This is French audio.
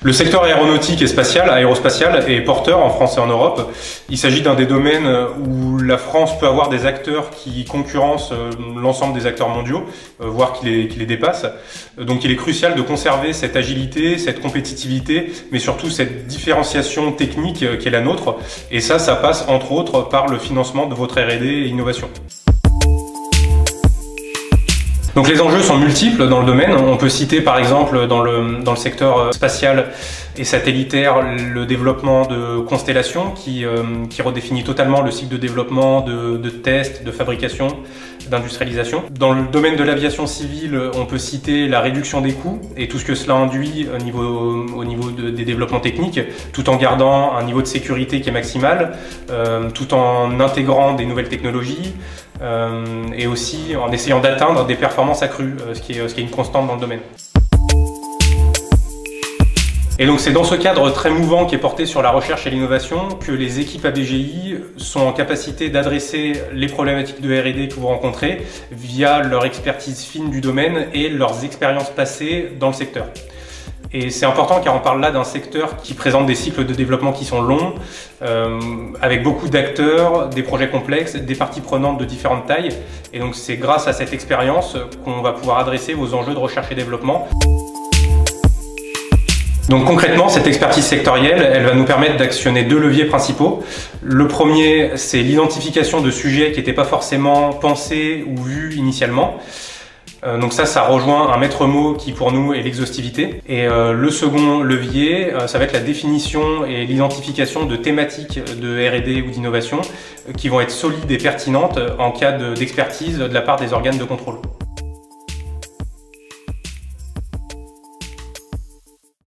Le secteur aéronautique et aérospatial est porteur en France et en Europe. Il s'agit d'un des domaines où la France peut avoir des acteurs qui concurrencent l'ensemble des acteurs mondiaux, voire qui les dépassent. Donc il est crucial de conserver cette agilité, cette compétitivité, mais surtout cette différenciation technique qui est la nôtre. Et ça passe entre autres par le financement de votre R&D et innovation. Donc les enjeux sont multiples dans le domaine. On peut citer par exemple dans le secteur spatial et satellitaire le développement de constellations qui redéfinit totalement le cycle de développement, de test, de fabrication, d'industrialisation. Dans le domaine de l'aviation civile, on peut citer la réduction des coûts et tout ce que cela induit au niveau des développements techniques, tout en gardant un niveau de sécurité qui est maximal, tout en intégrant des nouvelles technologies, et aussi en essayant d'atteindre des performances accrues, ce qui est une constante dans le domaine. Et donc c'est dans ce cadre très mouvant qui est porté sur la recherche et l'innovation que les équipes ABGI sont en capacité d'adresser les problématiques de R&D que vous rencontrez via leur expertise fine du domaine et leurs expériences passées dans le secteur. Et c'est important car on parle là d'un secteur qui présente des cycles de développement qui sont longs, avec beaucoup d'acteurs, des projets complexes, des parties prenantes de différentes tailles. Et donc c'est grâce à cette expérience qu'on va pouvoir adresser vos enjeux de recherche et développement. Donc concrètement, cette expertise sectorielle, elle va nous permettre d'actionner deux leviers principaux. Le premier, c'est l'identification de sujets qui n'étaient pas forcément pensés ou vus initialement. Donc ça rejoint un maître mot qui pour nous est l'exhaustivité. Et le second levier, ça va être la définition et l'identification de thématiques de R&D ou d'innovation qui vont être solides et pertinentes en cas d'expertise de la part des organes de contrôle.